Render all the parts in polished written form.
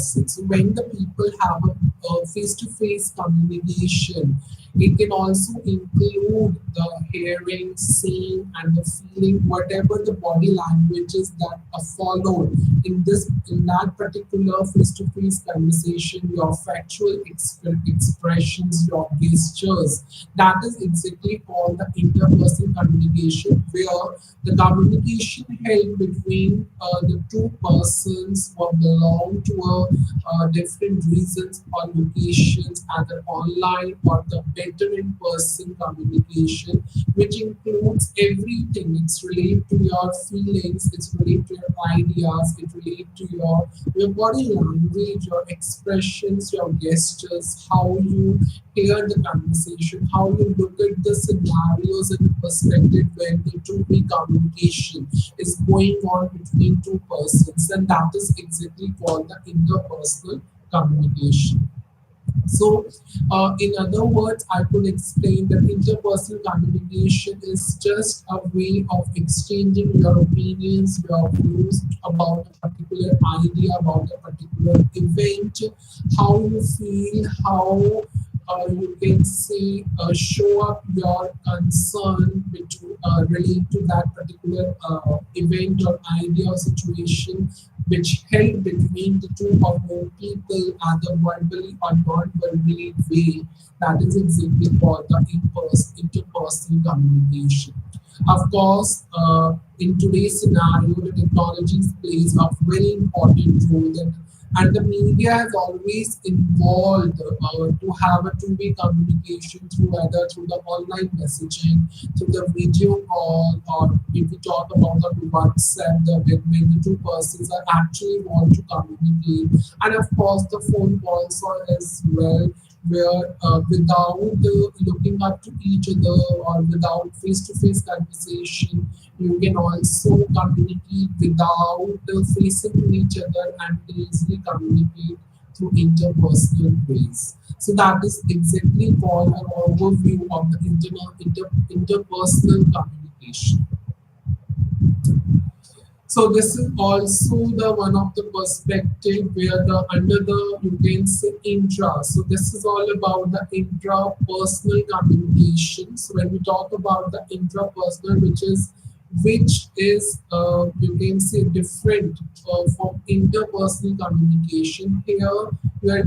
person. So when the people have a face-to-face communication, it can also include the hearing, seeing, and the feeling, whatever the body languages that are followed in that particular face-to-face conversation, your factual expressions, your gestures. That is exactly called the interpersonal communication, where the communication held between the two persons who belong to different reasons or locations, either online or the better in person communication, which includes everything. It's related to your feelings, it's related to your ideas, it relates to your body language, your expressions, your gestures, how you hear the conversation, how you look at the scenarios and perspective when the two-way communication is going on between two persons, and that is exactly called the interpersonal communication. So, in other words, I could explain that interpersonal communication is just a way of exchanging your opinions, your views about a particular idea, about a particular event, how you feel, how you can say show up your concern relate to that particular event or idea or situation which held between the two or more people, either verbally or non-verbally way. That is exactly called the interpersonal communication. Of course, in today's scenario, the technology plays a very important role, and the media has always involved to have a two-way communication through either through the online messaging, through the video call, or if we talk about the WhatsApp, when the two persons are actually want to communicate, and of course the phone calls as well, where without looking up to each other or without face-to-face conversation, you can also communicate without facing to each other and easily communicate through interpersonal ways. So that is exactly called an overview of the interpersonal communication. So this is also the one of the perspective where the under the you can say intra. So this is all about the intrapersonal communication. So when we talk about the intrapersonal, which is you can say different from interpersonal communication. Here, where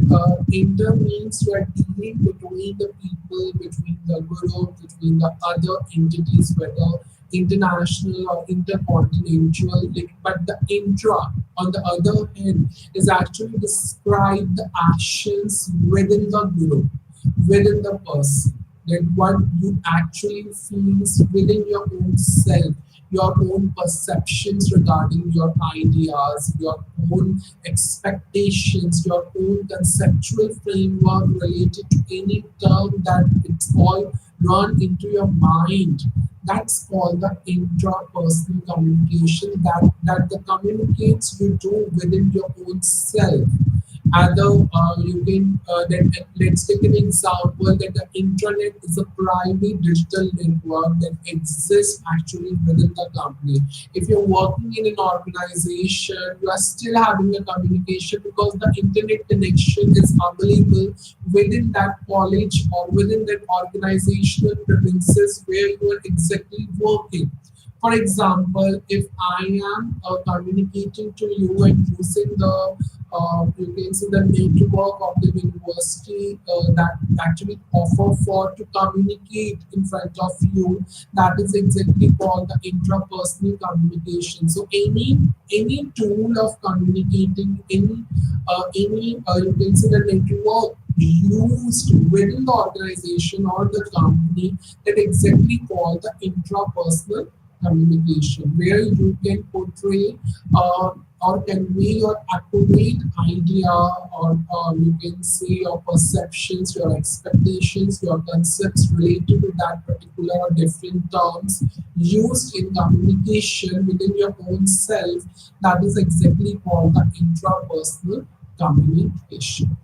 inter means you are dealing between the people, between the group, between the other entities, whether international or intercontinental. But the intra, on the other hand, is actually describe the actions within the group, within the person, that what you actually feels within your own self, your own perceptions regarding your ideas, your own expectations, your own conceptual framework related to any term that it's all run into your mind. That's called the intrapersonal communication that the communicates you do within your own self. Either you can then let's take an example that the intranet is a private digital network that exists actually within the company. If you're working in an organization, you are still having a communication because the internet connection is available within that college or within that organizational premises where you are exactly working. For example, if I am communicating to you and using the you can see the network of the university that actually offer for to communicate in front of you, that is exactly called the intrapersonal communication. So any tool of communicating, any you can see the network used within the organization or the company, that exactly called the intrapersonal communication, where you can portray or convey your accurate idea, or you can say your perceptions, your expectations, your concepts related to that particular or different terms used in communication within your own self. That is exactly called the intrapersonal communication.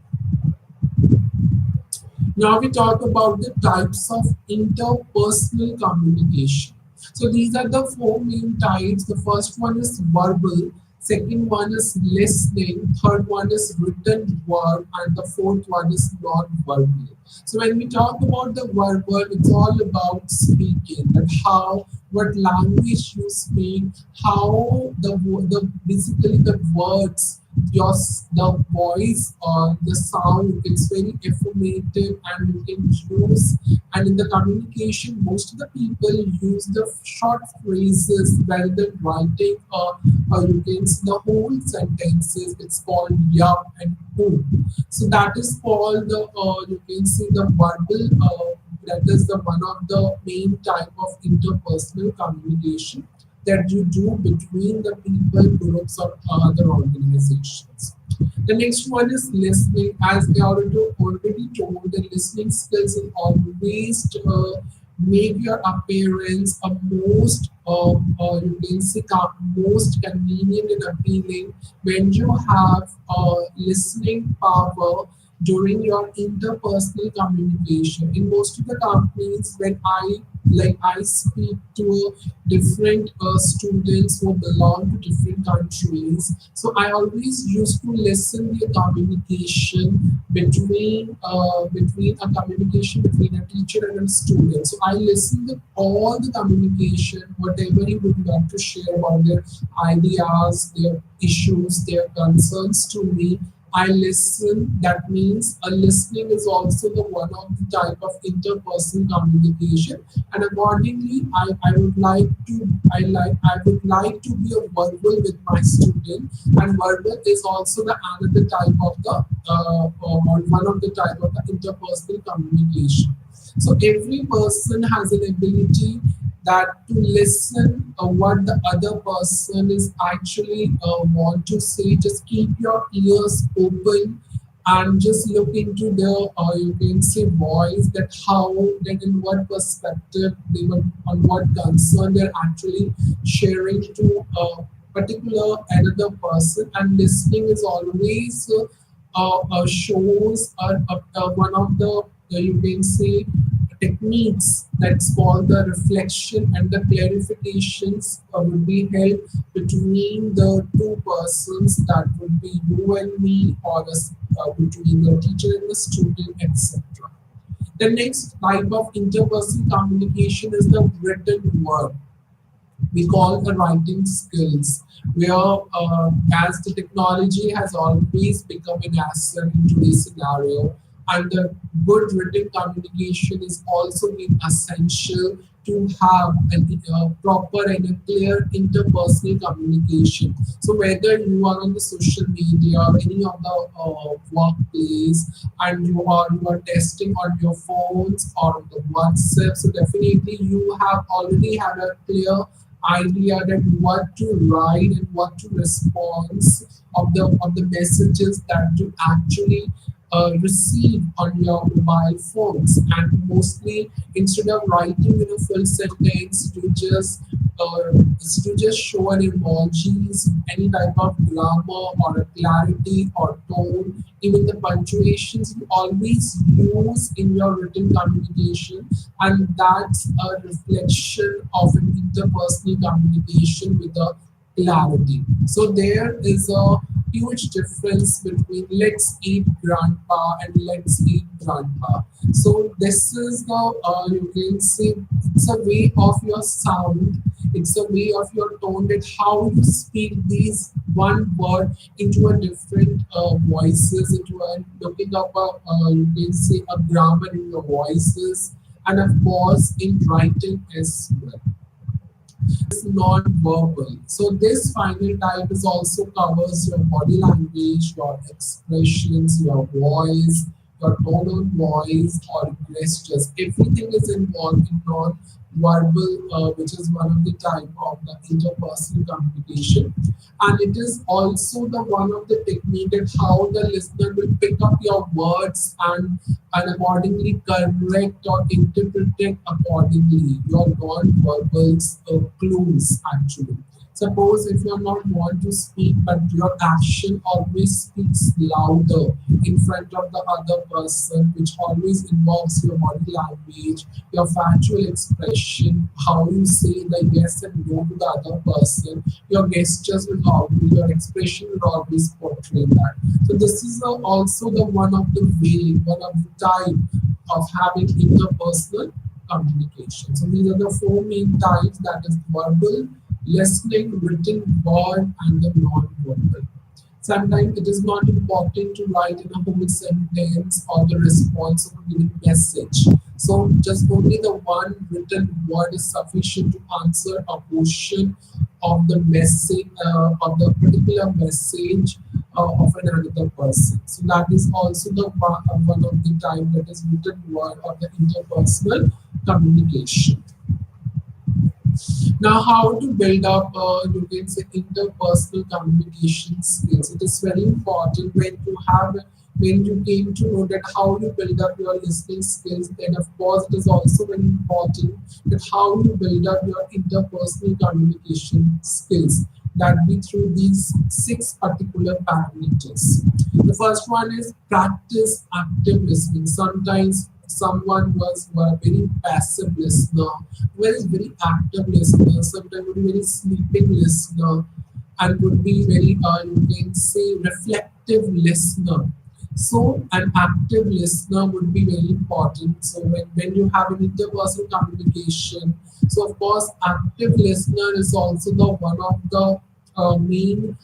Now we talk about the types of interpersonal communication. So these are the four main types. The first one is verbal, Second one is listening. Third one is written word, and the fourth one is non-verbal. So when we talk about the verbal, it's all about speaking and how what language you speak, how the basically the words, the voice or the sound, it's very informative and you can use. And in the communication, most of the people use the short phrases rather than writing or you can see the whole sentences. It's called yup and who. So that is called the you can see the verbal. That is the one of the main type of interpersonal communication that you do between the people, groups, or other organizations. The next one is listening. As I already told, the listening skills will always make your appearance a most you can say most convenient and appealing when you have listening power during your interpersonal communication. In most of the companies, when I speak to different students who belong to different countries, so I always used to listen the communication between a communication between a teacher and a student. So I listen to all the communication, whatever he would like to share about their ideas, their issues, their concerns to me. I listen. That means a listening is also the one of the type of interpersonal communication, and accordingly, I would like to I would like to be a verbal with my student, and verbal is also the another type of the or one of the type of the interpersonal communication. So every person has an ability that to listen what the other person is actually want to say. Just keep your ears open and just look into their you can say voice, that how, that in what perspective they were, on what concern they're actually sharing to a particular another person. And listening is always shows one of the you can say techniques that's called the reflection, and the clarifications will be held between the two persons, that would be you and me, or between the teacher and the student, etc. The next type of interpersonal communication is the written word. We call the writing skills, where as the technology has always become an asset in today's scenario, and the good written communication is also been essential to have a proper and a clear interpersonal communication. So whether you are on the social media or any of the workplace, and you are testing on your phones or on the WhatsApp, so definitely you have already had a clear idea that what to write and what to respond of the messages that you actually receive on your mobile phones. And mostly, instead of writing in a full sentence, you just show an emojis, any type of grammar or a clarity or tone, even the punctuations you always use in your written communication, and that's a reflection of an interpersonal communication with a clarity. So there is a huge difference between let's eat grandpa and let's eat grandpa. So this is the you can say it's a way of your sound, it's a way of your tone, that how you speak these one word into a different voices, into a looking up a you can say a grammar in your voices, and of course in writing as well. Non-verbal. So this final type is also covers your body language, your expressions, your voice, your tone of voice or gestures. Everything is involved in non-verbal, which is one of the type of the interpersonal communication. And it is also the one of the technique that how the listener will pick up your words and accordingly correct or interpret it accordingly, your non-verbal clues actually. Suppose if you're not want to speak, but your action always speaks louder in front of the other person, which always involves your body language, your factual expression, how you say the yes and no to the other person, your gestures will always, your expression will always portray that. So this is also the one of the way, one of the type of having interpersonal communication. So these are the four main types, that is verbal, listening, written, word, and the non-verbal. Sometimes it is not important to write in a whole sentence or the response of a given message. So just only the one written word is sufficient to answer a portion of the message, of the particular message of another person. So that is also the one of the time, that is written word of the interpersonal communication. Now, how to build up, you can say, interpersonal communication skills. It is very important when you came to know that how you build up your listening skills. Then, of course, it is also very important that how you build up your interpersonal communication skills. That be through these six particular parameters. The first one is practice active listening. Sometimes someone was a very passive listener, very active listener, sometimes would be very sleeping listener, and would be very, you can say, reflective listener. So an active listener would be very important. So when you have an interpersonal communication, so of course active listener is also the one of the main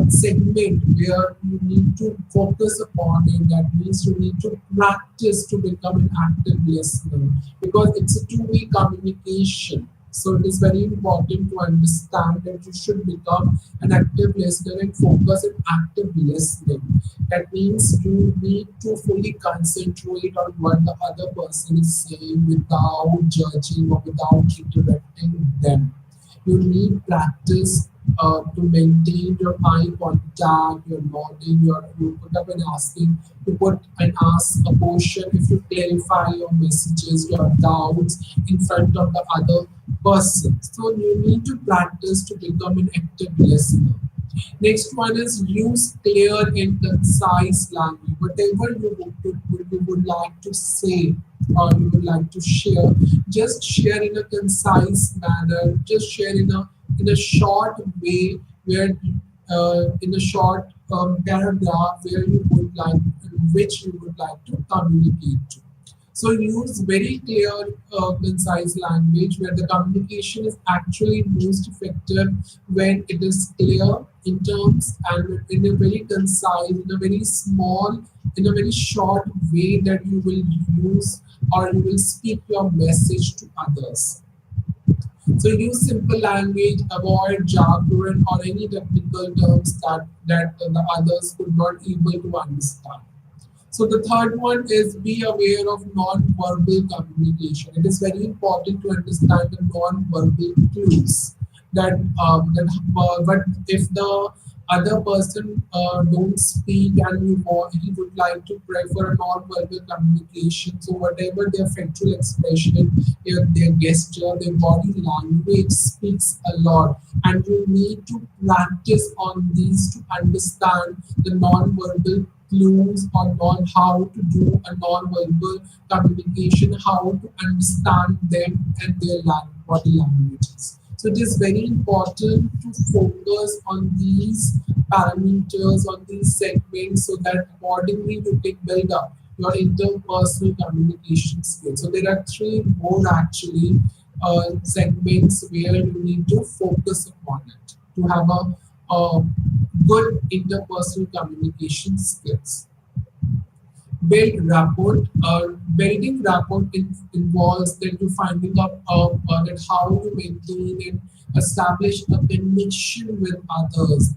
segment where you need to focus upon it. That means you need to practice to become an active listener, because it's a two-way communication. So it is very important to understand that you should become an active listener and focus on active listening. That means you need to fully concentrate on what the other person is saying without judging or without interrupting them. You need practice to maintain your eye contact, your nodding, you put up and asking, to put and ask a question, if you clarify your messages, your doubts in front of the other person. So you need to practice to become an active listener. Next one is use clear and concise language. Whatever you would like to say or you would like to share, just share in a concise manner. Just share in a short way, where in a short paragraph where you would like, in which you would like to communicate to. So use very clear, concise language where the communication is actually most effective when it is clear in terms and in a very concise, in a very small, in a very short way that you will use or you will speak your message to others. So use simple language, avoid jargon or any technical terms that the others could not able to understand. So the third one is be aware of non-verbal communication. It is very important to understand the non-verbal clues but if the other person don't speak and he would like to prefer a non-verbal communication. So whatever their factual expression, their gesture, their body language speaks a lot, and you need to practice on these to understand the non-verbal clues on how to do a non-verbal communication, how to understand them and their body languages. So it is very important to focus on these parameters, on these segments, so that accordingly you can build up your interpersonal communication skills. So there are three more actually segments where you need to focus upon it to have a good interpersonal communication skills. Build rapport. Building rapport involves then to finding out that how to maintain and establish a connection with others.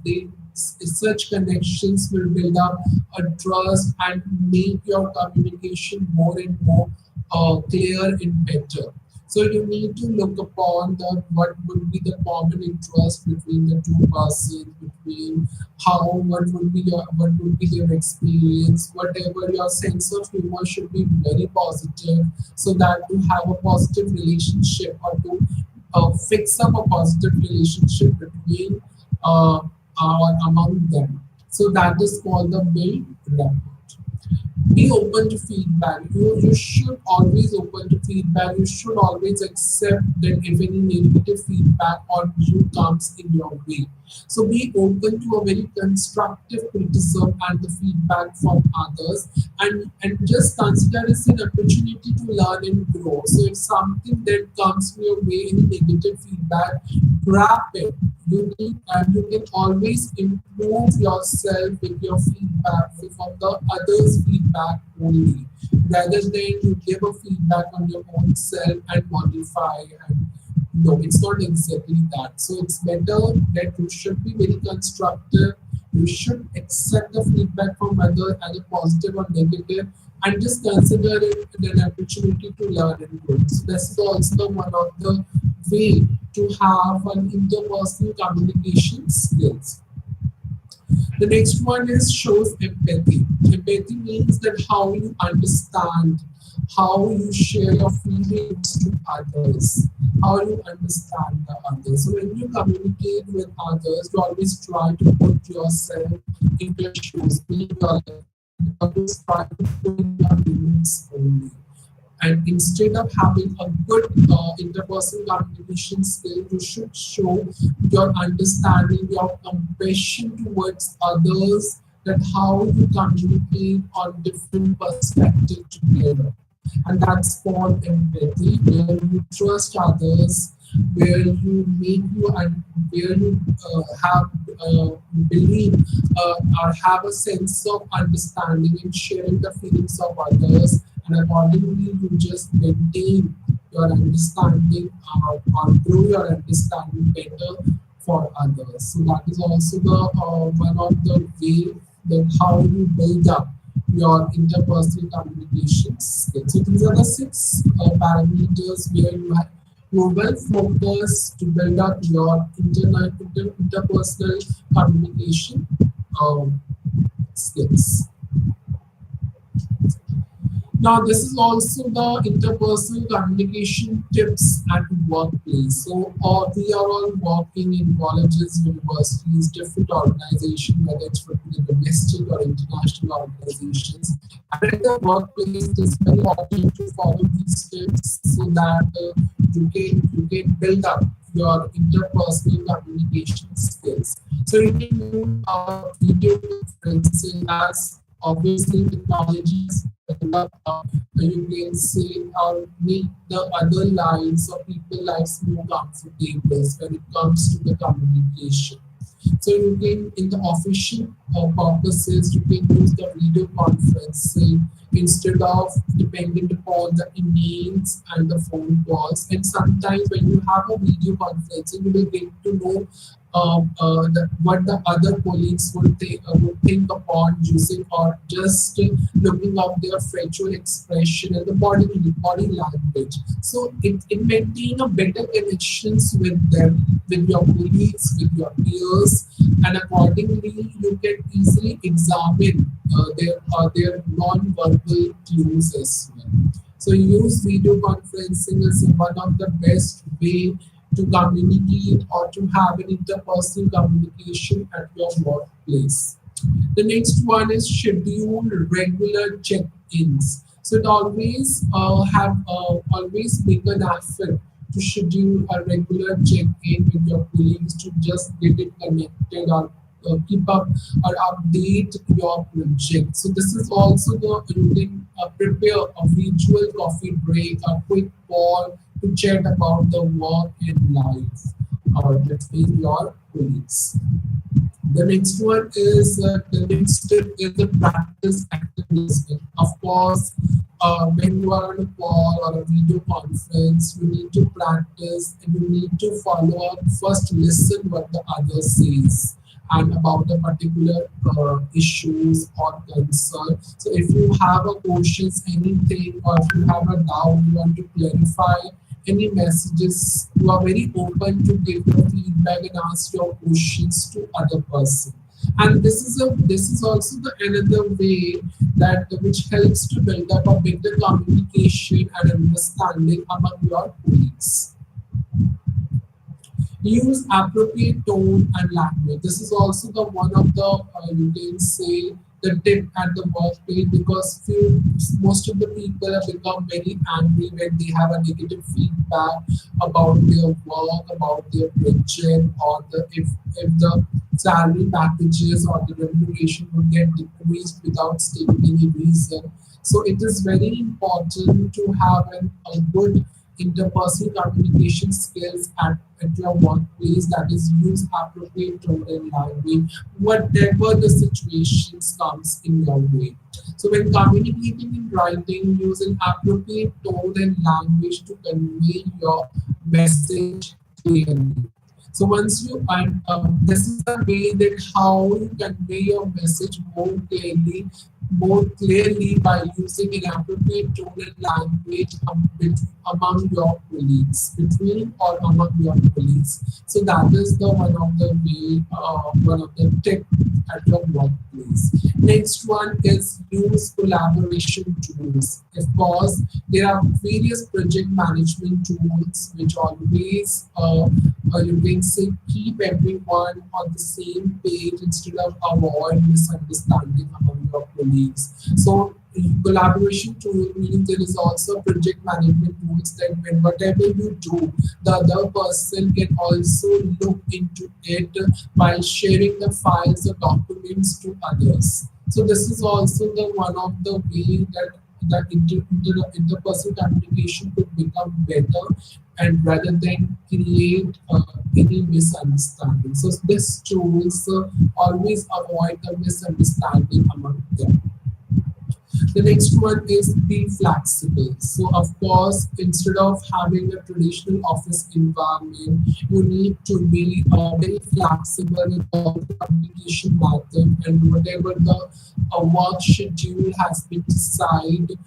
Such connections will build up a trust and make your communication more and more clear and better. So you need to look upon the what would be the common interest between the two persons, between what would be their experience, whatever your sense of humor should be very positive, so that to have a positive relationship or to fix up a positive relationship between or among them. So that is called the build rapport. Be open to feedback. You should always open to feedback. You should always accept that if any negative feedback on you comes in your way. So be open to a very constructive criticism and the feedback from others, and just consider it an opportunity to learn and grow. So if something that comes your way, any negative feedback, grab it. You need and you can always improve yourself with your feedback from the others' feedback only, rather than you give a feedback on your own self and modify. And no, it's not exactly that. So it's better that you should be very constructive. You should accept the feedback from others, either positive or negative, and just consider it an opportunity to learn and grow. So this is also one of the way to have an interpersonal communication skills. The next one is shows empathy. Empathy means that how you understand, how you share your feelings to others, how you understand the others. So when you communicate with others, you always try to put yourself in their shoes, be your life, and always try to put in your limits only. And instead of having a good interpersonal communication skill, you should show your understanding, your compassion towards others, that how you communicate on different perspectives together. And that's called empathy, where you trust others, where you make you and where you have believe or have a sense of understanding and sharing the feelings of others, and accordingly you just maintain your understanding or grow your understanding better for others. So that is also the one of the way that how you build up your interpersonal communication skills. So these are the six parameters where you will focus to build up your interpersonal communication um, skills. Now, this is also the interpersonal communication tips at workplace. So, we are all working in colleges, universities, different organizations, whether it's from the domestic or international organizations. And at the workplace, it is very important to follow these tips so that you can build up your interpersonal communication skills. So, you can use video conferencing as obviously technologies develop, you can say or make the other lives or people lives more comfortable when it comes to the communication. So you can, in the official purposes, you can use the video conferencing instead of depending upon the emails and the phone calls. And sometimes when you have a video conferencing, you will get to know what the other colleagues would think upon using or just looking up their facial expression and the body language. So it maintain a better connections with them, with your colleagues, with your peers, and accordingly you can easily examine their non-verbal clues as well. So use video conferencing as one of the best way to communicate or to have an interpersonal communication at your workplace. The next one is schedule regular check-ins. So it always always make an effort to schedule a regular check-in with your colleagues to just get it connected or keep up or update your project. So this is also the you can prepare a virtual coffee break, a quick call to chat about the work and life or between your colleagues. The next one is the next step is the practice active listening. Of course, when you are on a call or a video conference, you need to practice and you need to follow up. First, listen what the other says and about the particular issues or concern. So if you have a questions, anything, or if you have a doubt, you want to clarify any messages, you are very open to give your feedback and ask your questions to other person. And this is also the another way that which helps to build up a better communication and understanding among your colleagues. Use appropriate tone and language. This is also the one of the you can say the tip at the workplace, because most of the people have become very angry when they have a negative feedback about their work, about their project, or if the salary packages or the remuneration would get decreased without stating any reason. So it is very important to have a good interpersonal communication skills at your workplace, that is use appropriate tone and language whatever the situations comes in your way. So when communicating in writing, use an appropriate tone and language to convey your message clearly. So once you this is the way that how you convey your message more clearly by using an appropriate tone and language among your colleagues, between or among your colleagues. So that is the one of the way, one of the tip at your workplace. Next one is use collaboration tools. Of course, there are various project management tools which always you can say keep everyone on the same page instead of avoid misunderstanding among your colleagues. So collaboration tool means there is also project management tools that when whatever you do, the other person can also look into it by sharing the files or documents to others. So this is also the one of the way that interpersonal communication could become better, and rather than create any misunderstanding. So this tools always avoid the misunderstanding among them. The next one is be flexible. So of course, instead of having a traditional office environment, you need to be very flexible with all the communication method and whatever the work schedule has been decided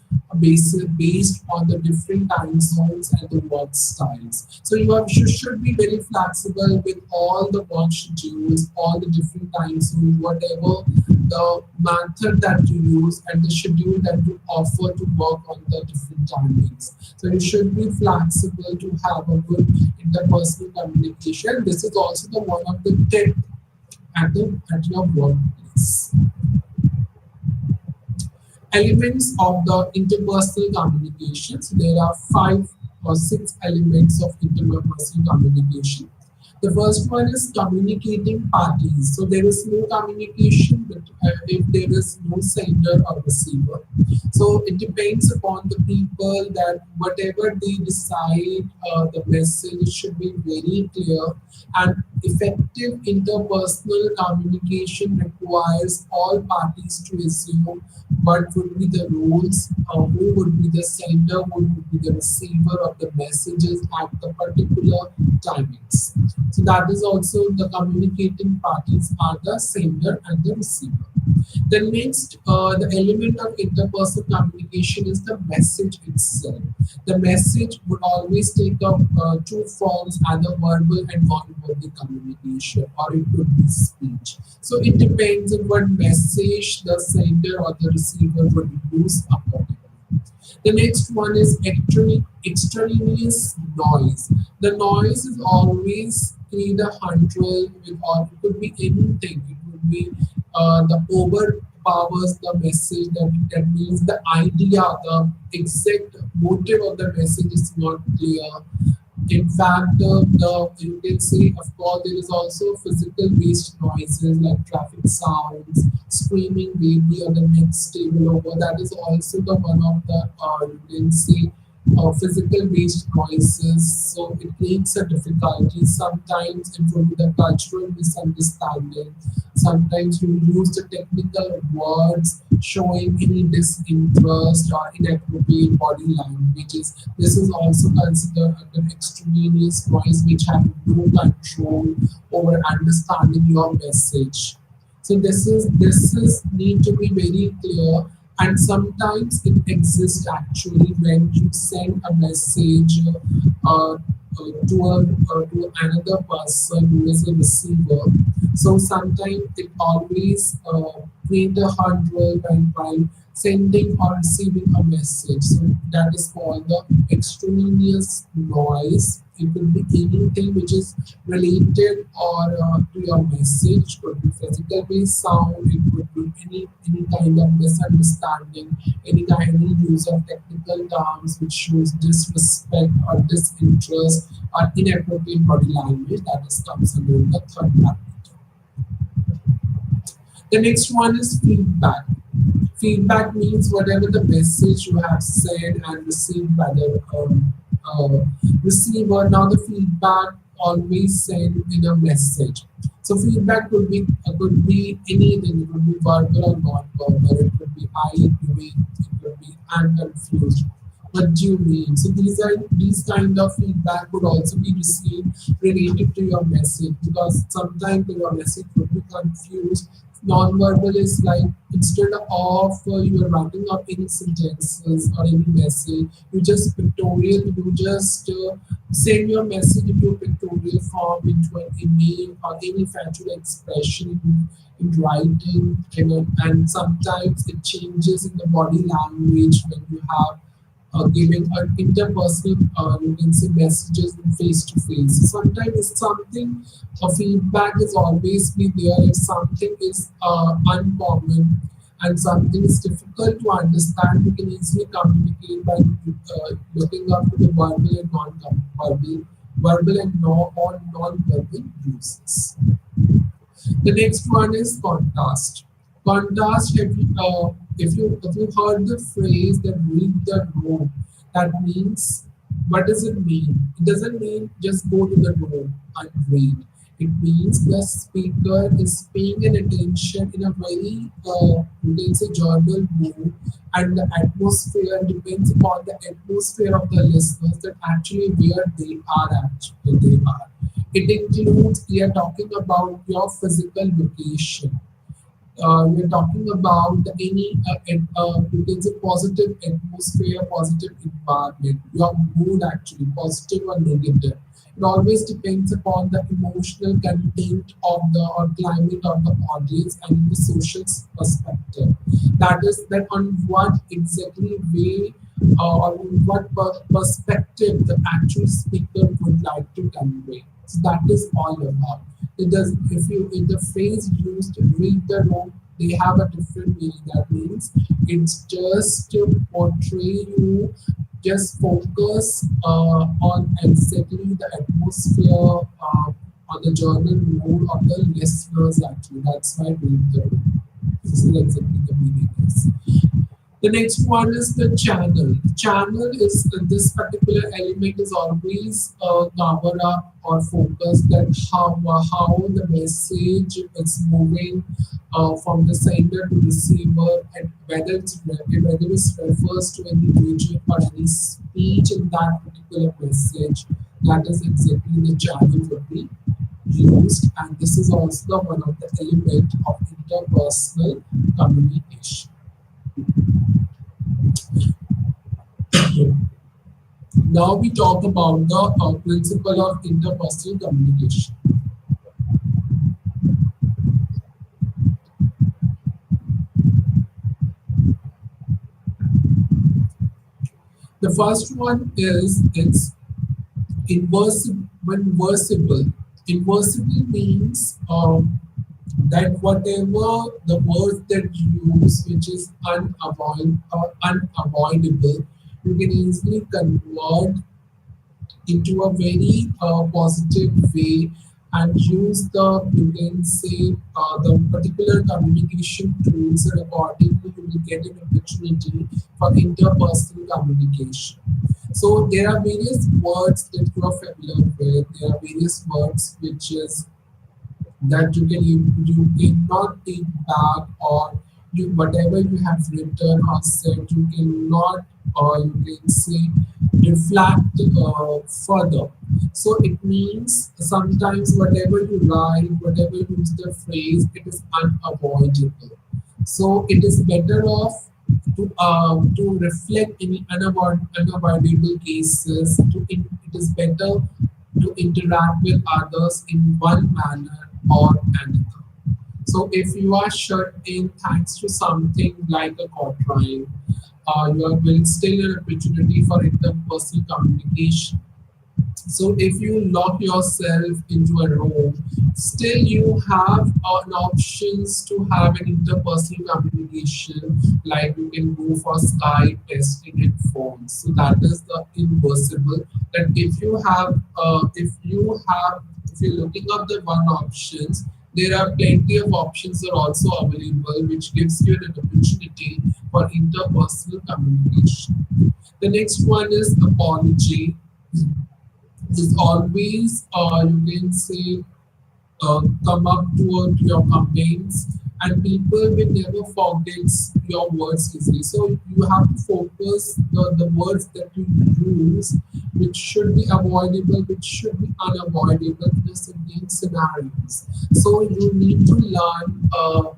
based on the different time zones and the work styles. So you should be very flexible with all the work schedules, all the different time zones, whatever the method that you use and the schedule that you offer to work on the different timings. So you should be flexible to have a good interpersonal communication. This is also the one of the tip at your workplace. Elements of the interpersonal communication. So there are 5 or 6 elements of interpersonal communication. The first one is communicating parties. So there is no communication but if there is no sender or receiver. So it depends upon the people that whatever they decide, the message should be very clear, and effective interpersonal communication requires all parties to assume what would be the roles, who would be the sender, who would be the receiver of the messages at the particular timings. So that is also the communicating parties are the sender and the receiver. The next, the element of interpersonal communication is the message itself. The message would always take up 2 forms, either verbal and non-verbal communication, or it could be speech. So it depends on what message the sender or the receiver would use accordingly. The next one is extraneous noise. The noise is always either hundred with, or it could be anything. It would be the overpowers the message, that means the idea, the exact motive of the message is not clear. In fact, the you can say, of course, there is also physical based noises like traffic sounds, screaming baby on the next table over. That is also the one of the you can say physical based noises. So it creates a difficulty. Sometimes it will be the cultural misunderstanding. Sometimes you use the technical words showing any disinterest or inappropriate body languages. This is also considered an extraneous noise which have no control over understanding your message. So this is need to be very clear, and sometimes it exists actually when you send a message to another person who is a receiver. So sometimes it always create a hurdle when while sending or receiving a message. So that is called the extraneous noise. It could be anything which is related or to your message. Could be physical based sound. It could be any kind of misunderstanding, any use of technical terms which shows disrespect or disinterest or inappropriate body language. That is comes under the third parameter. The next one is feedback. Feedback means whatever the message you have said and received by the receiver. Now the feedback always sent in a message. So feedback could be anything. It could be verbal or non-verbal. It could be I agree. It could be I'm confused. What do you mean? So these kind of feedback would also be received related to your message, because sometimes your message would be confused. Non-verbal is like instead of you are writing up any sentences or any message, you just pictorial, you just send your message into a pictorial form, into an email or any factual expression in writing, and sometimes it changes in the body language when you have giving interpersonal, you can say messages face to face. Sometimes it's something, a feedback is always be there if something is uncommon and something is difficult to understand. You can easily communicate by looking up to the verbal and non-verbal, verbal and non-verbal uses. The next one is contrast. Contrast, if you heard the phrase that read the room, that means, what does it mean? It doesn't mean just go to the room and read. It means the speaker is paying an attention in a very you can say journal mood, and the atmosphere depends upon the atmosphere of the listeners, that actually where they are actually they are. It includes, we are talking about your physical location. We're talking about any you can say positive atmosphere, positive environment, your mood actually, positive or negative. It always depends upon the emotional content of the or climate of the audience and the social perspective. That is that on what exactly way or what perspective the actual speaker would like to convey. So that is all about. It does if the phrase used read the room, they have a different meaning. That means it's just to portray you, just focus on exactly the atmosphere on the journal mood of the listeners actually. That's why read the room. This is exactly the meaning is. The next one is the channel. Channel is this particular element is always covered up or focused that how the message is moving from the sender to receiver, and whether it refers to any region or any speech in that particular message. That is exactly the channel would be used, and this is also the one of the element of interpersonal communication. Now we talk about the principle of interpersonal communication. The first one is it's inversible. Inversible means that whatever the words that you use, which is unavoidable, you can easily convert into a very positive way and use the, you can say, the particular communication tools, and accordingly you will get an opportunity for interpersonal communication. So there are various words that you are familiar with. There are various words which is that you cannot take back, or you whatever you have written or said you cannot, or you can say, reflect further. So it means sometimes whatever you write, whatever you use the phrase, it is unavoidable. So it is better off to reflect any unavoidable cases. It is better to interact with others in one manner or another. So if you are shut in thanks to something like a quatrain, you are will still an opportunity for interpersonal communication. So if you lock yourself into a room, still you have an options to have an interpersonal communication, like you can go for Skype, texting, and phones. So that is the invisible. That if you're looking up the one options, there are plenty of options are also available, which gives you an opportunity for interpersonal communication. The next one is apology is always you can say come up to your comments, and people will never forget your words easily. So you have to focus the words that you use, which should be avoidable, which should be unavoidable in a certain scenarios. So you need to learn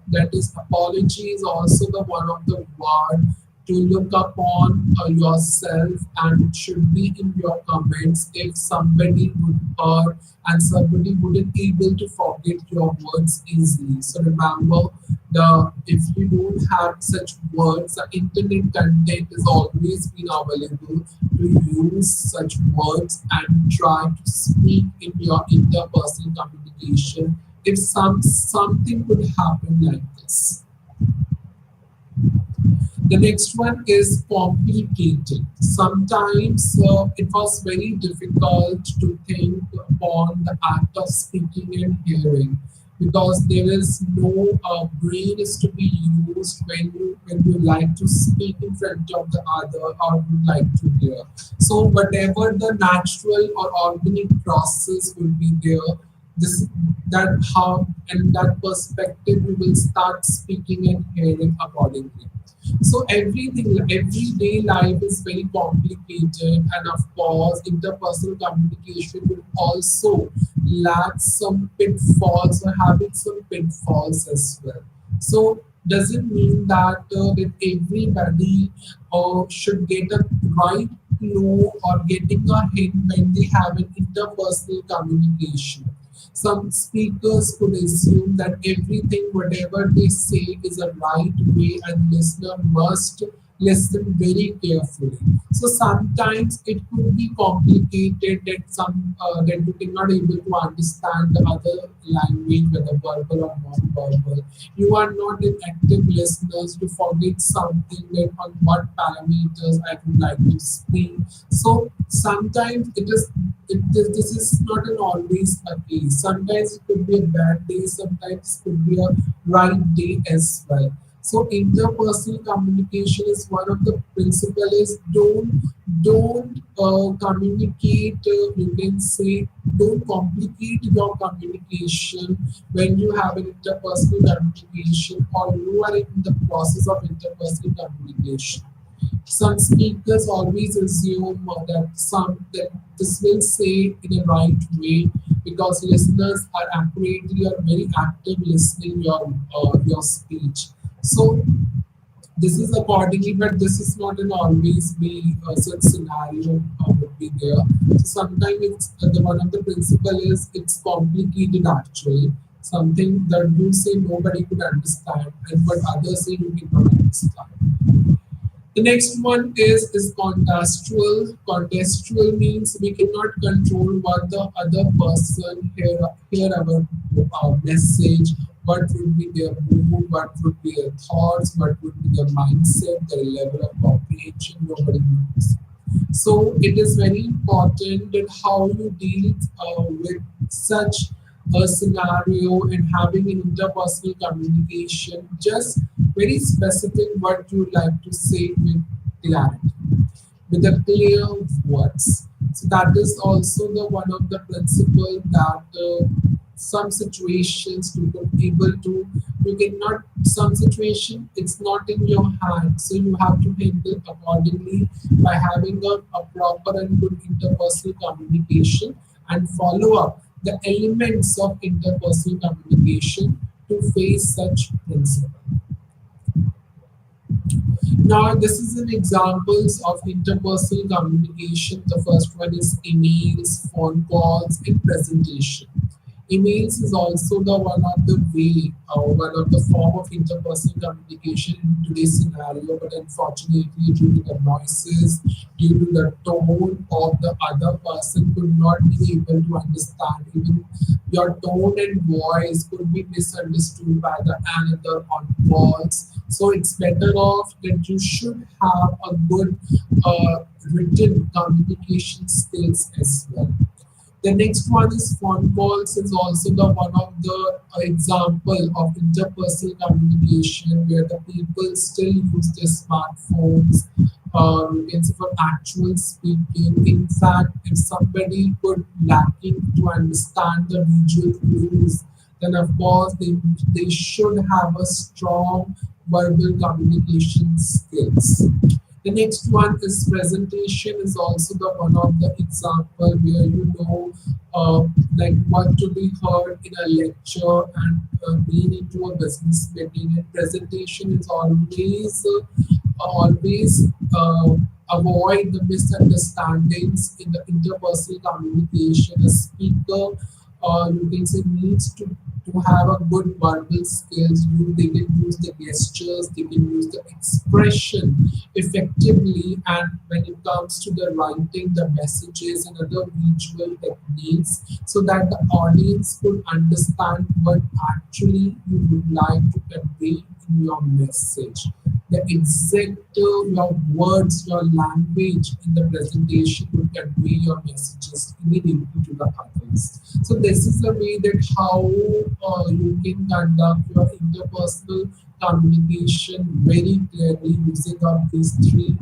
that is apology is also the one of the word to look upon yourself, and it should be in your comments if somebody would hurt and somebody wouldn't able to forget your words easily. So remember, the if you don't have such words, the internet content is always been available to use such words and try to speak in your interpersonal communication. If something could happen like this. The next one is complicated. Sometimes it was very difficult to think upon the act of speaking and hearing, because there is no brain is to be used when you like to speak in front of the other or would like to hear. So whatever the natural or organic process will be there, this that how and that perspective we will start speaking and hearing accordingly. So everything, everyday life is very complicated, and of course, interpersonal communication will also lack some pitfalls or having some pitfalls as well. So doesn't mean that everybody should get a right clue or getting a hint when they have an interpersonal communication. Some speakers could assume that everything, whatever they say, is a right way, and listener must listen very carefully. So sometimes it could be complicated that that you cannot able to understand the other language, whether verbal or non-verbal. You are not an active listeners to forget something that on what parameters I would like to speak. So sometimes this is not an always a case. Sometimes it could be a bad day, sometimes it could be a right day as well. So interpersonal communication is one of the principle is don't communicate. You can say don't complicate your communication when you have an interpersonal communication or you are in the process of interpersonal communication. Some speakers always assume that this will say in a right way because listeners are accurately or very active listening your speech. So this is accordingly, but this is not an always be such scenario would be there. So sometimes it's the one of the principle is it's complicated actually. Something that you say nobody could understand, and what others say you cannot understand. The next one is contextual. Contextual means we cannot control what the other person hear our message, what would be their mood, what would be their thoughts, what would be their mindset, their level of comprehension, nobody knows. So it is very important that how you deal with such a scenario and having an interpersonal communication, just very specific what you like to say with clarity, with a clear words. So that is also the one of the principle that some situations you can able to you cannot some situation it's not in your hand, so you have to handle accordingly by having a proper and good interpersonal communication and follow up the elements of interpersonal communication to face such principle. Now, this is an examples of interpersonal communication. The first one is emails, phone calls, and presentation. Emails is also the one of the way, one of the form of interpersonal communication in today's scenario. But unfortunately, due to the noises, due to the tone of the other person, could not be able to understand. Even your tone and voice could be misunderstood by the another on calls. So it's better off that you should have a good written communication skills as well. The next one is phone calls is also the one of the example of interpersonal communication where the people still use their smartphones. You can say for actual speaking. In fact, if somebody could lacking to understand the visual cues, then of course they should have a strong verbal communication skills. The next one is presentation is also the one of the example where like what to be heard in a lecture and being into a business meeting. And presentation is always avoid the misunderstandings in the interpersonal communication. A speaker, you can say, needs to have a good verbal skills. They can use the gestures, they can use the expression effectively, and when it comes to the writing the messages and other visual techniques, so that the audience could understand what actually you would like to convey in your message. The exact your words, your language in the presentation will convey your messages immediately to the others. So this is the way that how you can conduct your interpersonal communication very clearly using of these three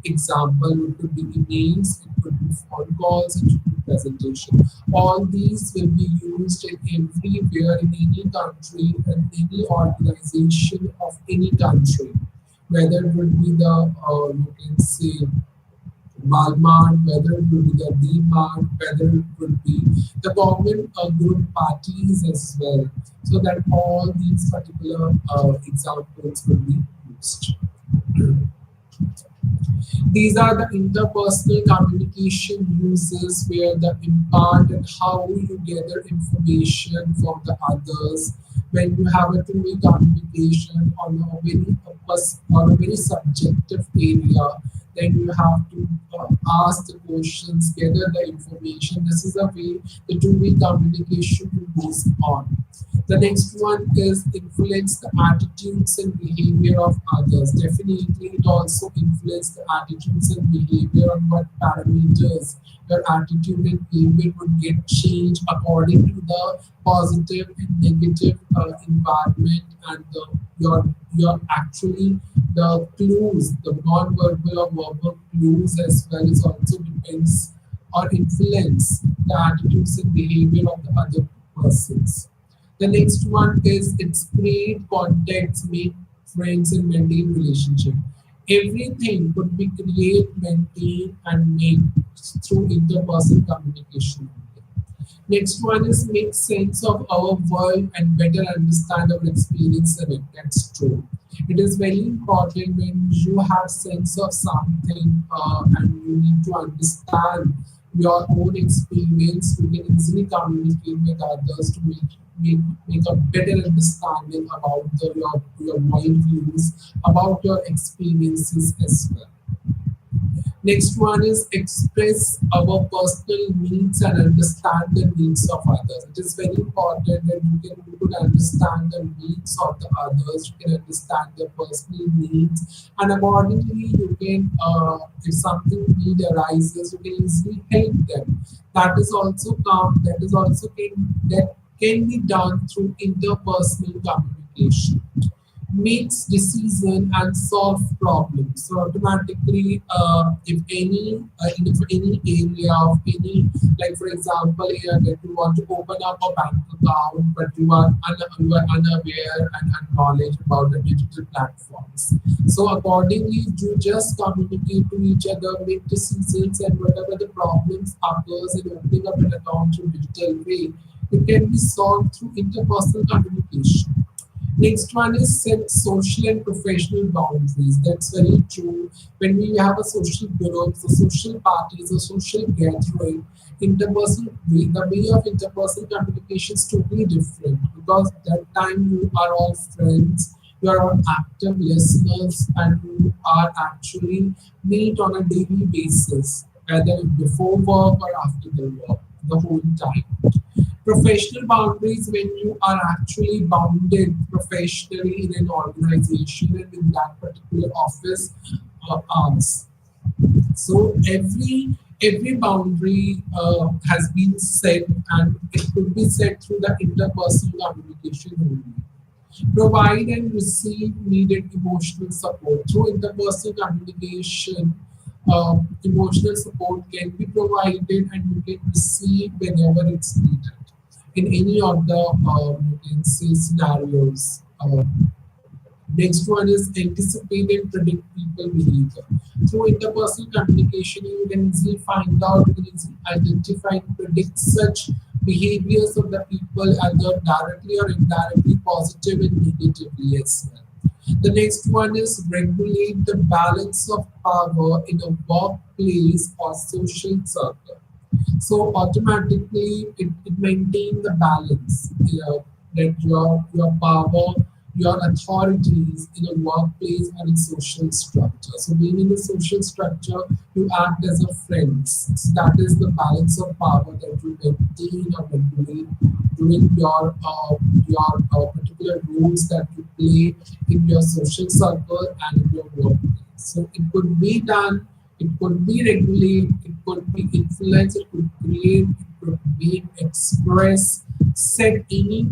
examples. It could be emails, it could be phone calls, it could be presentation. All these will be used in everywhere in any country and any organization of any country, whether it would be the you can say Walmart, whether it would be the D-Mart, whether it would be the government group parties as well, so that all these particular examples will be used. These are the interpersonal communication uses where the impart and how you gather information from the others. When you have a two-way communication on a on a very subjective area, then you have to ask the questions, gather the information. This is the way the two-way communication goes on. The next one is influence the attitudes and behavior of others. Definitely, it also influence the attitudes and behavior on what parameters your attitude and behavior would get changed according to the positive and negative environment and your actually the clues, the non-verbal or verbal clues as well as also depends or influence the attitudes and behavior of the other persons. The next one is it's create contacts, make friends, and maintain relationship. Everything could be create, maintain, and make through interpersonal communication. Next one is make sense of our world and better understand our experience in it. That's true. It is very important when you have sense of something and you need to understand your own experience. You can easily communicate with others to make, make a better understanding about your worldviews, about your experiences as well. Next one is express our personal needs and understand the needs of others. It is very important that you could understand the needs of the others, you can understand their personal needs, and accordingly you can, if something need arises, you can easily help them. That is also that can be done through interpersonal communication, makes decision and solve problems. So automatically, if any if any area of any, like for example, here that you want to open up a bank account, but you are unaware and unknowledge about the digital platforms. So accordingly, you just communicate to each other, make decisions, and whatever the problems occurs in opening up an account through digital way, it can be solved through interpersonal communication. Next one is set social and professional boundaries. That's very true. When we have a social group, a social parties, a social gathering, the way of interpersonal communications to be different, because that time you are all friends, you are all active listeners, and you are actually meet on a daily basis, either before work or after the work, the whole time. Professional boundaries, when you are actually bounded professionally in an organization and in that particular office hours. So every boundary has been set, and it could be set through the interpersonal communication only. Provide and receive needed emotional support through interpersonal communication. Emotional support can be provided and you can receive whenever it's needed in any of the you can say scenarios. Next one is anticipate and predict people behavior. Through interpersonal communication, you can easily find out, you can easily identify and predict such behaviors of the people, either directly or indirectly, positive and negatively as well. The next one is regulate the balance of power in a workplace or social circle. So automatically it maintains the balance, that your power, your authorities in a workplace and in social structure. So being in a social structure, you act as a friend. So that is the balance of power that you maintain or regulate during your particular roles that you play in your social circle and in your workplace. So it could be done, it could be regulate, it could be influence, it could create, it could be express, set any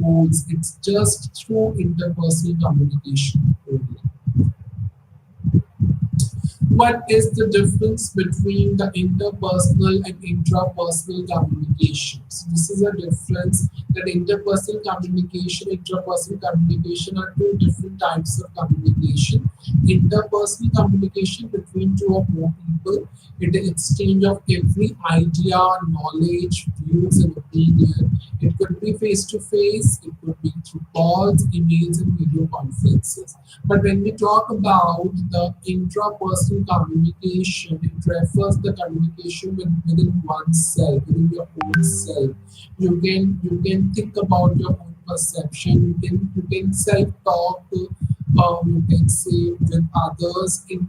goals. It's just through interpersonal communication only. What is the difference between the interpersonal and intrapersonal communications? This is a difference that interpersonal communication, intrapersonal communication are two different types of communication. Interpersonal communication between two or more people, it is exchange of every idea, knowledge, views, and opinion. It could be face to face, it could be through calls, emails, and video conferences. But when we talk about the intrapersonal communication, it refers the communication within oneself, within your own self. You can think about your own perception. You can self talk. You can say with others in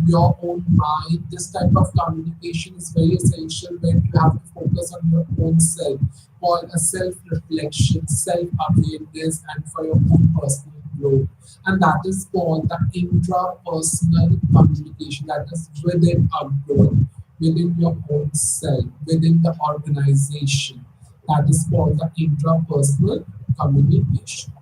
your own mind. This type of communication is very essential when you have to focus on your own self, called a self reflection, self awareness, and for your own personal growth. And that is called the intrapersonal communication, that is within a group, within your own self, within the organization. That is called the intrapersonal communication.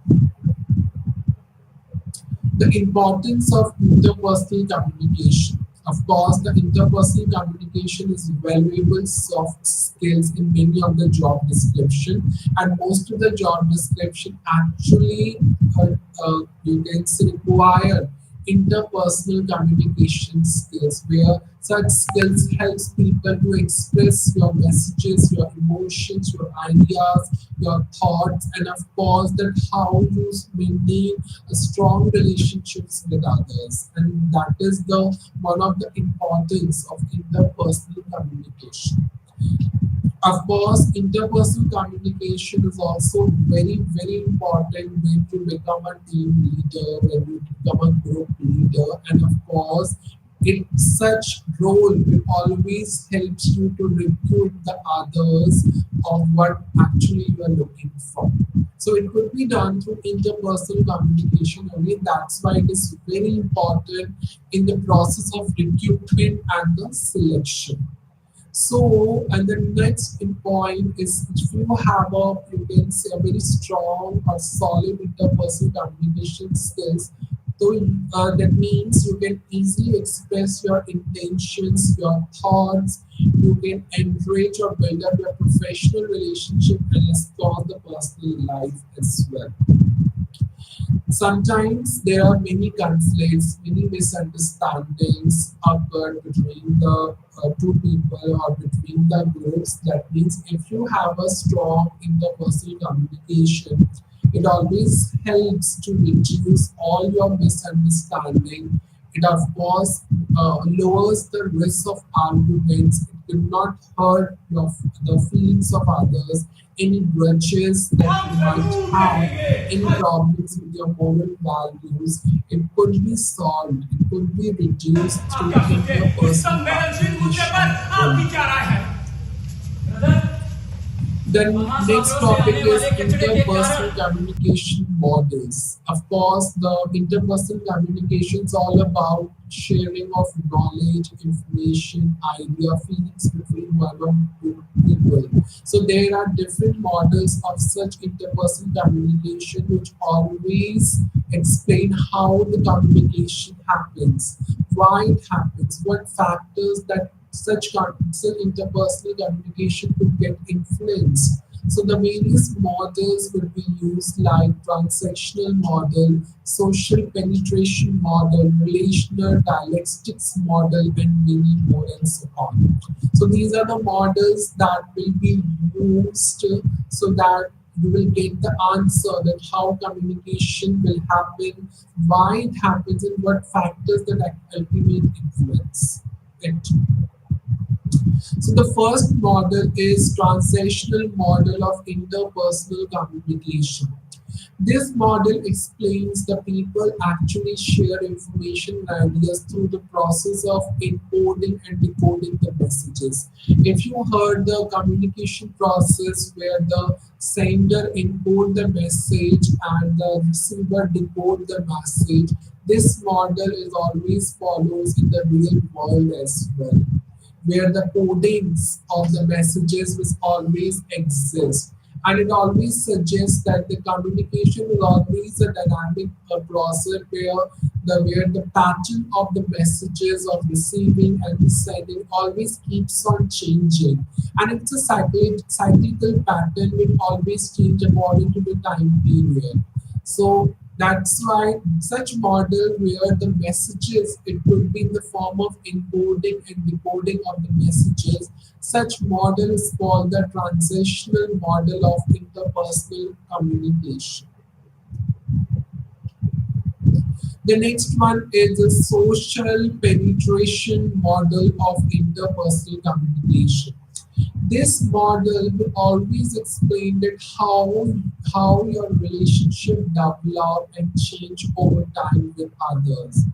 The importance of interpersonal communication. Of course, the interpersonal communication is valuable soft skills in many of the job description, and most of the job description actually you can say require interpersonal communication skills, where such skills helps people to express your messages, your emotions, your ideas, your thoughts, and of course that how you maintain a strong relationships with others. And that is the one of the importance of interpersonal communication. Of course, interpersonal communication is also very, very important when you become a team leader, when you become a group leader, and of course, it such role will always helps you to recruit the others of what actually you are looking for. So it could be done through interpersonal communication only. That's why it is very important in the process of recruitment and the selection. So, and the next point is if you have a, you can say a very strong or solid interpersonal communication skills, so that means you can easily express your intentions, your thoughts, you can enrich or build up your professional relationship and explore the personal life as well. Sometimes there are many conflicts, many misunderstandings occur between the two people or between the groups. That means if you have a strong interpersonal communication, it always helps to reduce all your misunderstanding. It of course lowers the risk of arguments. It do not hurt the feelings of others, any grudges that you might have, any problems with your moral values, it could be solved, it could be reduced आप through क्या सोचते हैं इस interpersonal संवेदनशील मुद्दे पर communication आपकी only. क्या राय है ब्रदर? The next महासागरों से topic आने is वाले कचरे के interpersonal कारण communication models. Of course, the interpersonal communication is all about sharing of knowledge, information, idea, feelings between one or two people. So there are different models of such interpersonal communication which always explain how the communication happens, why it happens, what factors that such interpersonal communication could get influenced. So the various models will be used like transactional model, social penetration model, relational dialectics model, and many more and so on. So these are the models that will be used so that you will get the answer that how communication will happen, why it happens, and what factors that ultimate influence it. So the first model is transactional model of interpersonal communication. This model explains the people actually share information and ideas through the process of encoding and decoding the messages. If you heard the communication process where the sender encode the message and the receiver decode the message, this model is always follows in the real world as well, where the codings of the messages will always exist. And it always suggests that the communication is always a dynamic process where the pattern of the messages of receiving and the sending always keeps on changing. And it's a cyclical pattern which always change according to the time period. So that's why such model where the messages it could be in the form of encoding and decoding of the messages. Such model is called the transitional model of interpersonal communication. The next one is the social penetration model of interpersonal communication. This model will always explain that how your relationship develop and change over time with others.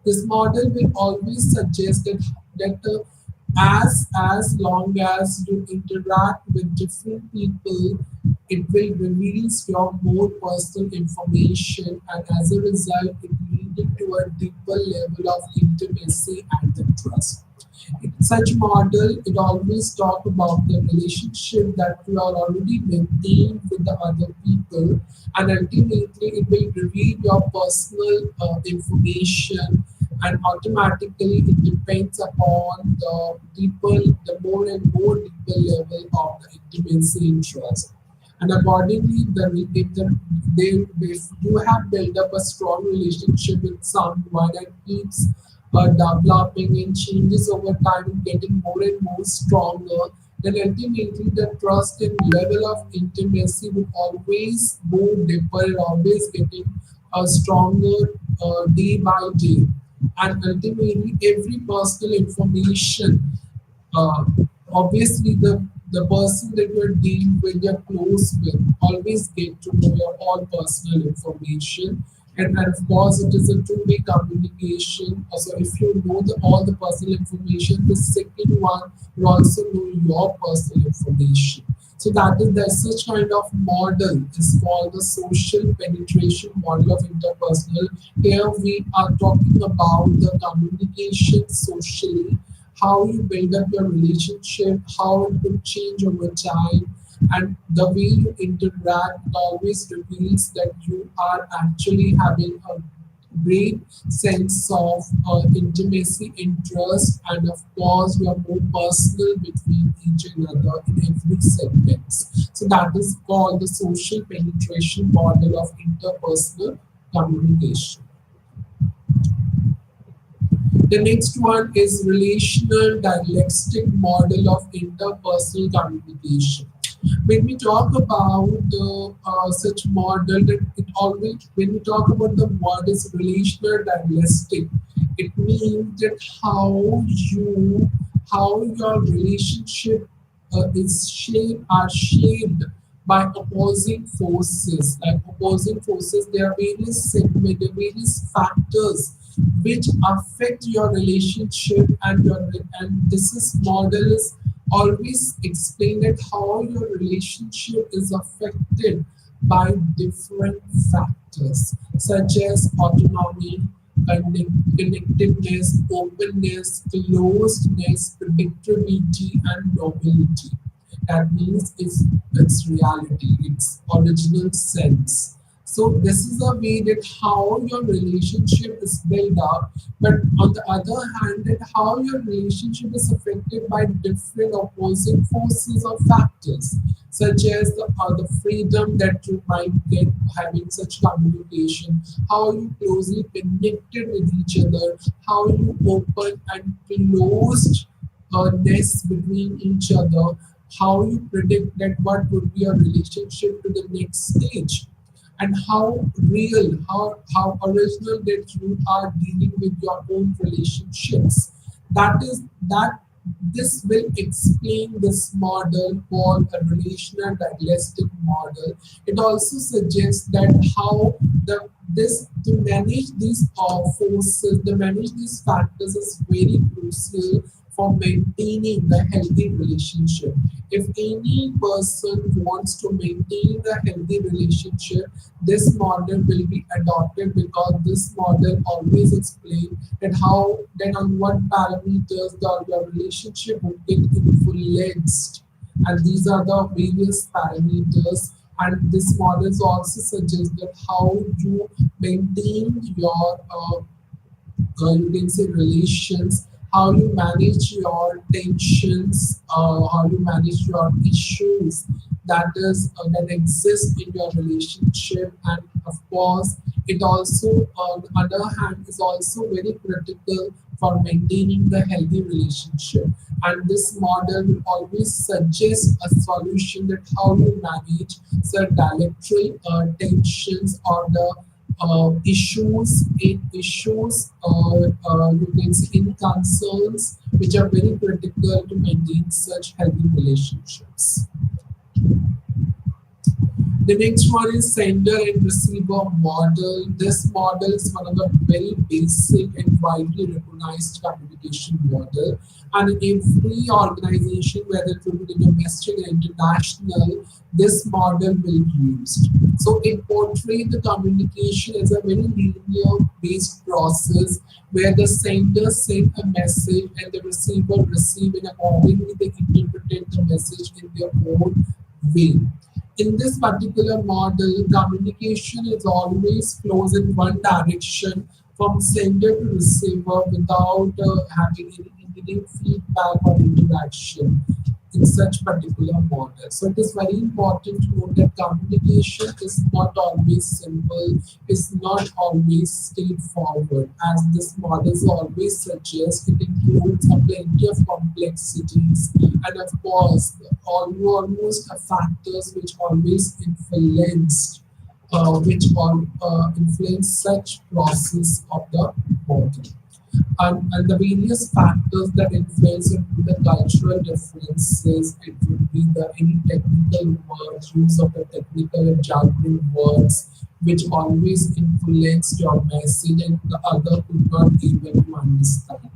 This model will always suggest that as long as you interact with different people, it will reveal your more personal information, and as a result, it leads to a deeper level of intimacy and the trust. In such model, it always talk about the relationship that you are already maintained with the other people, and ultimately it will reveal your personal information, and automatically it depends upon the more and more deeper level of the intimacy and trust. And accordingly, if you have built up a strong relationship with someone and keeps developing and changes over time and getting more and more stronger, then ultimately the trust and level of intimacy will always go deeper and always getting stronger day by day. And ultimately, every personal information, uh, obviously the person that you're dealing with, you're close with, always get to know your all personal information. And of course, it is a two-way communication. So if you know all the personal information, the second one will also know your personal information. So that such kind of model is called the social penetration model of interpersonal. Here we are talking about the communication socially, how you build up your relationship, how it will change over time, and the way you interact always reveals that you are actually having a great sense of intimacy, interest, and of course, you are more personal between each another in every segment. So that is called the social penetration model of interpersonal communication. The next one is relational dialectic model of interpersonal communication. When we talk about such model, that it always when we talk about the word is relational dialectic, it means that how your relationship are shaped by opposing forces. Like opposing forces, there are various segment, there are various factors which affect your relationship and this is model is always explained that how your relationship is affected by different factors such as autonomy, connectedness, openness, closedness, predictability, and nobility. That means it's reality, its original sense. So this is the way that how your relationship is built up, but on the other hand, that how your relationship is affected by different opposing forces or factors, such as the freedom that you might get having such communication, how you closely connected with each other, how you open and closed ness between each other, how you predict that what would be a relationship to the next stage, and how real, how original that you are dealing with your own relationships. That is that this will explain this model called a relational dialectic model. It also suggests that how the this to manage these forces, to manage these factors is very crucial for maintaining the healthy relationship. If any person wants to maintain a healthy relationship, this model will be adopted because this model always explains that how then on what parameters the your relationship would get influenced. And these are the various parameters. And this model also suggests that how you maintain your you can say relations, how you manage your tensions, how you manage your issues that exist in your relationship, and of course, it also on the other hand is also very critical for maintaining the healthy relationship. And this model will always suggest a solution that how you manage the dialectical tensions or the you can say in concerns which are very critical to maintain such healthy relationships. The next one is sender and receiver model. This model is one of the very basic and widely recognized communication model. And in every organization, whether it will be domestic or international, this model will be used. So it portrays the communication as a very linear based process where the sender send a message and the receiver receive it accordingly they interpret the message in their own way. In this particular model, communication is always flows in one direction from sender to receiver without having any immediate feedback or interaction in such particular model. So it is very important to note that communication is not always simple, is not always straightforward. As this model always suggests, it includes a plenty of complexities and of course almost factors which always influence such process of the model. And the various factors that influence into the cultural differences, it would be the any technical words, use of the technical and jargon words, which always influence your message and the other could not able to understand.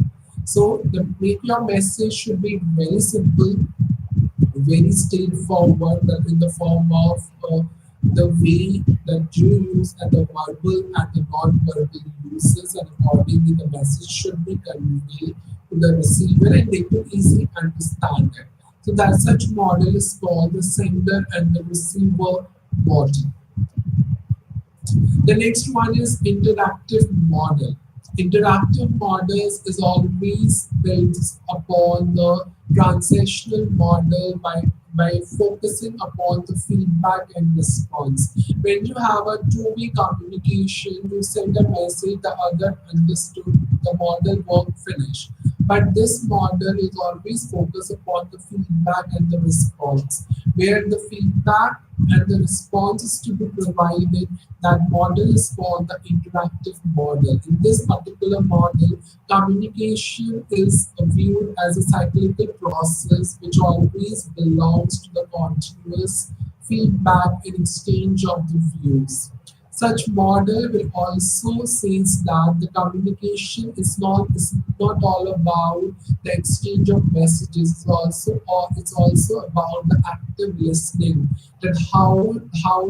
So the make your message should be very simple, very straightforward, that in the form of the way that you use and the verbal and the non-verbal uses, and accordingly the message should be conveyed to the receiver and they could easily understand it. So that such model is called the sender and the receiver model. The next one is interactive model. Interactive models is always built upon the transactional model by focusing upon the feedback and response. When you have a two-way communication, you send a message, the other understood, the model work finish. But this model is always focused upon the feedback and the response, where the feedback and the response is to be provided. That model is called the interactive model. In this particular model, communication is viewed as a cyclical process which always belongs to the continuous feedback and exchange of the views. Such model will also says that the communication is not all about the exchange of messages. It's also about the active listening. That how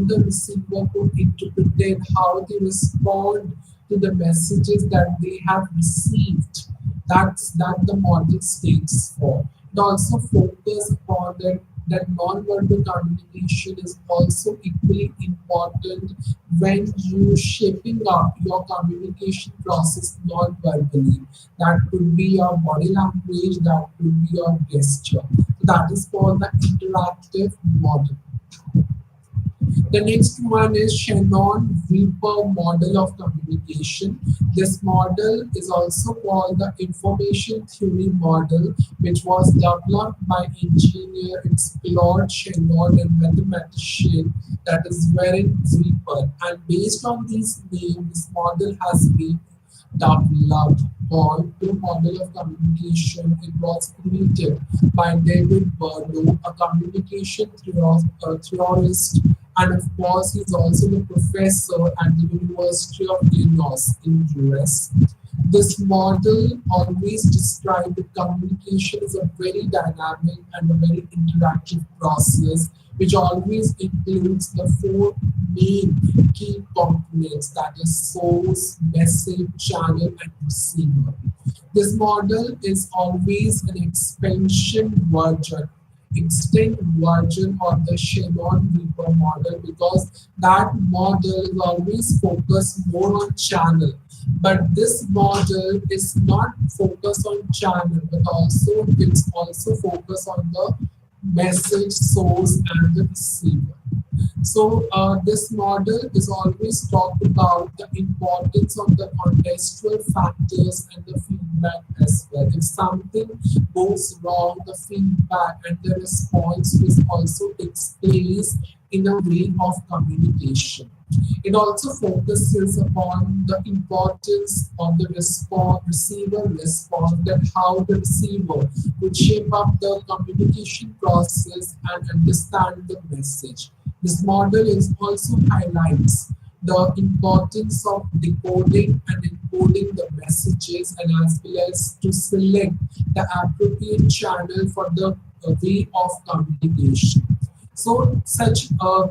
the receiver could interpret, how they respond to the messages that they have received. That the model states for. It also focus upon that non-verbal communication is also equally important when you shaping up your communication process non-verbally. That could be your body language, that could be your gesture. That is called the interactive model. The next one is Shannon Reaper model of communication. This model is also called the information theory model, which was developed by engineer, it's Claude Shannon, and mathematician, that is Warren Reaper. And based on these names, this model has been developed called the model of communication. It was created by David Barlow, a communication theorist, and of course, he's also the professor at the University of Illinois in US. This model always described that communication is a very dynamic and a very interactive process, which always includes the four main key components, that is source, message, channel, and receiver. This model is always an extinct version of the Shannon Reaper model, because that model is always focused more on channel. But this model is not focused on channel, but also it's also focused on the message source and the receiver. So this model is always talked about the importance of the contextual factors and the feedback as well. If something goes wrong, the feedback and the response is also takes place in a way of communication. It also focuses upon the importance of the receiver response, that how the receiver would shape up the communication process and understand the message. This model is also highlights the importance of decoding and encoding the messages, and as well as to select the appropriate channel for the way of communication. So such a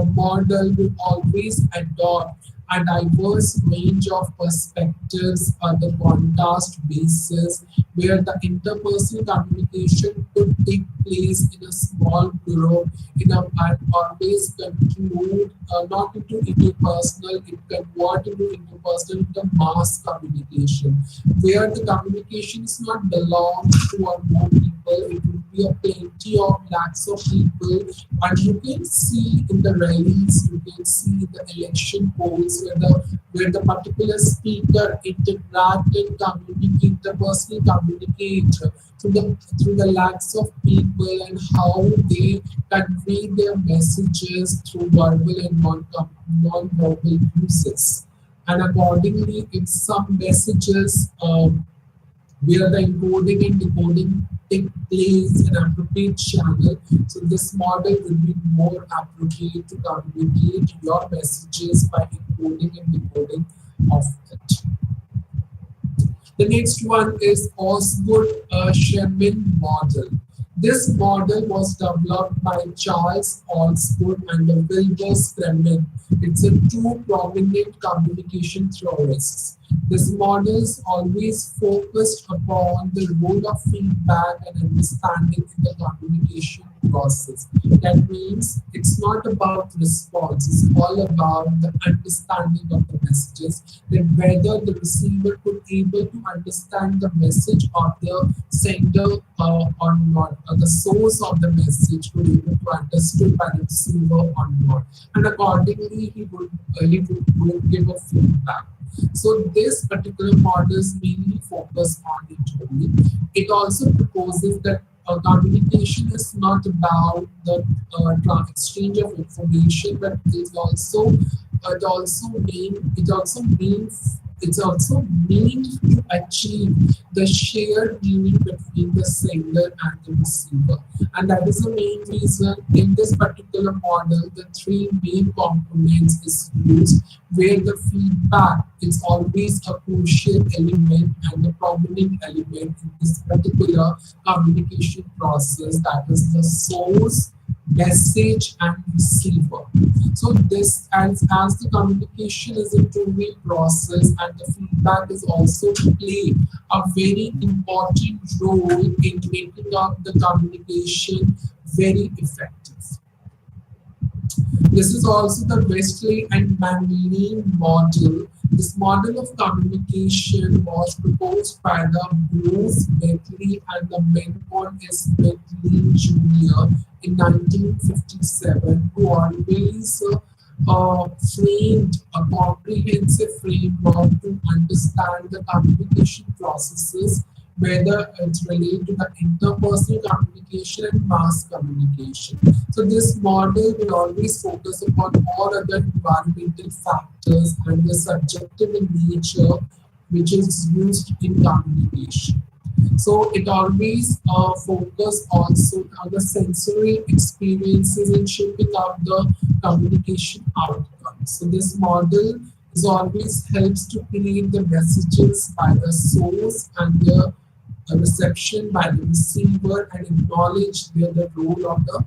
model will always adopt a diverse range of perspectives on the contrast basis, where the interpersonal communication could take place in a small group, and always conclude not into interpersonal, it convert into interpersonal, into mass communication, where the communication is not belong to or more people, it will be a plenty of lakhs of people, and you can see in the rallies, you can see the election polls where the particular speaker interact and communicate, the person communicate through the lakhs of people, and how they convey their messages through verbal and non-verbal uses. And accordingly, in some messages, where the encoding and decoding take place in appropriate channel. So this model will be more appropriate to communicate your messages by encoding and decoding of it. The next one is Osgood-Schneemann model. This model was developed by Charles Osgood and Wilbur Schneemann. It's a two prominent communication theorists. This model is always focused upon the role of feedback and understanding in the communication process. That means it's not about response, it's all about the understanding of the messages, that whether the receiver could able to understand the message of the sender or not, or the source of the message could able to understood by the receiver or not. And accordingly, he would give a feedback. So this particular model is mainly focused on it only. It also proposes that communication is not about the exchange of information, but it also means to achieve the shared meaning between the sender and the receiver. And that is the main reason in this particular model, the three main components is used, where the feedback is always a crucial element and the prominent element in this particular communication process, that is the source, message and receiver. So this as the communication is a two-way process, and the feedback is also play a very important role in making up the communication very effective. This is also the Wesley and Manley model. This model of communication was proposed by the Bruce Bentley and the Menton S. Bentley Jr. in 1957, who always framed a comprehensive framework to understand the communication processes, whether it's related to the interpersonal communication and mass communication. So this model will always focus upon all other environmental factors and the subjective in nature which is used in communication. So it always focus also on the sensory experiences in shaping up the communication outcomes. So this model is always helps to create the messages by the source and the reception by the receiver, and acknowledge the role of the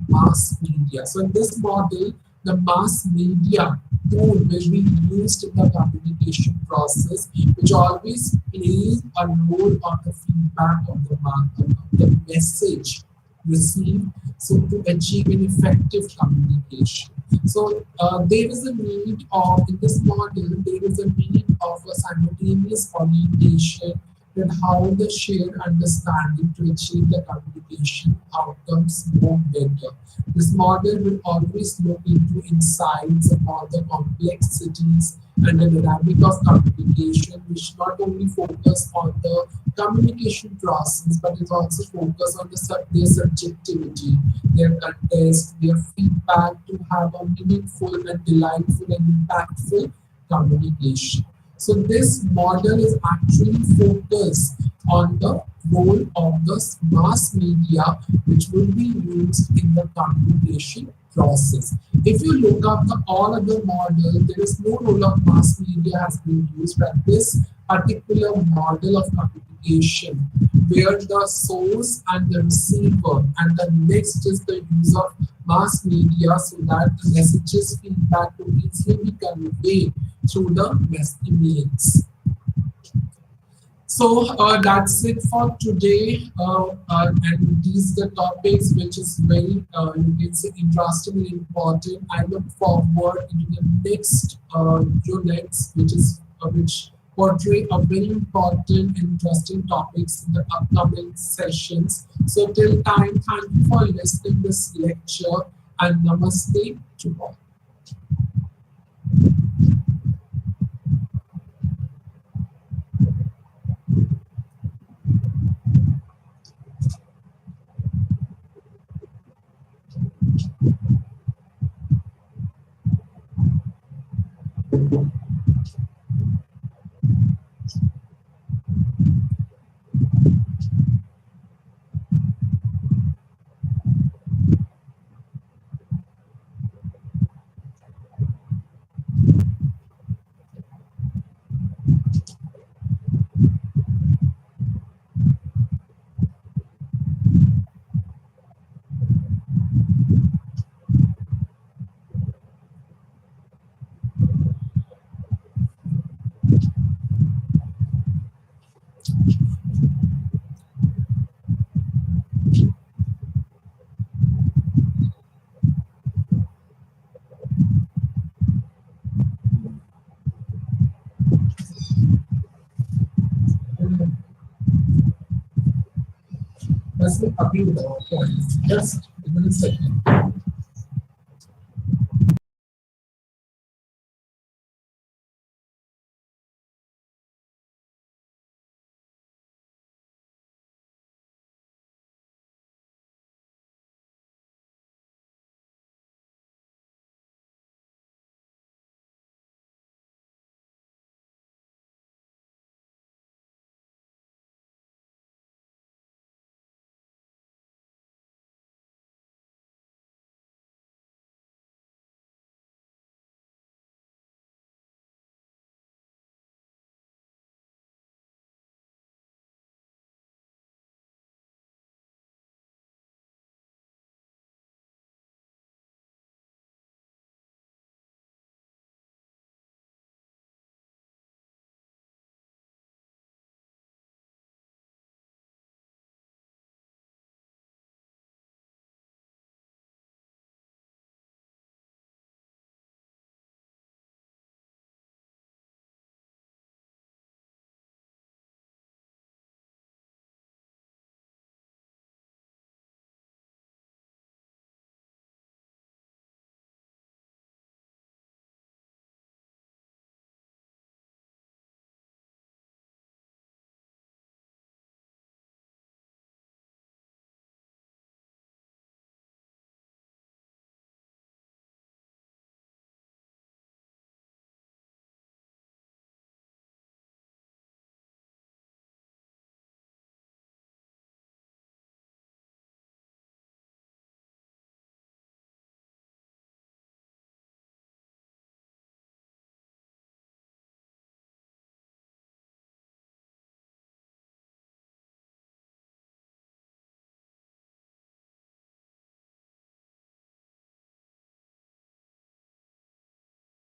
mass media. So in this model, the mass media tool will be used in the communication process, which always plays a role on the feedback of the market, of the message received, so to achieve an effective communication. So there is a need of, in this model, there is a need of a simultaneous orientation with how the shared understanding to achieve the communication outcomes more better. This model will always look into insights about the complexities and the dynamic of communication, which not only focus on the communication process, but it also focus on their subjectivity, their context, their feedback to have a meaningful and delightful and impactful communication. So this model is actually focused on the role of the mass media, which will be used in the communication process. If you look up the all other model, there is no role of mass media has been used, but this particular model of communication, where the source and the receiver, and the next is the use of mass media, so that the messages feedback will easily be conveyed through the emails. So that's it for today, and these are the topics which is very you can say interesting and important. I look forward into the next units, which portray a very important and interesting topics in the upcoming sessions. So till time, thank you for listening this lecture, and namaste to all. Let's look up the points. Just give me a second.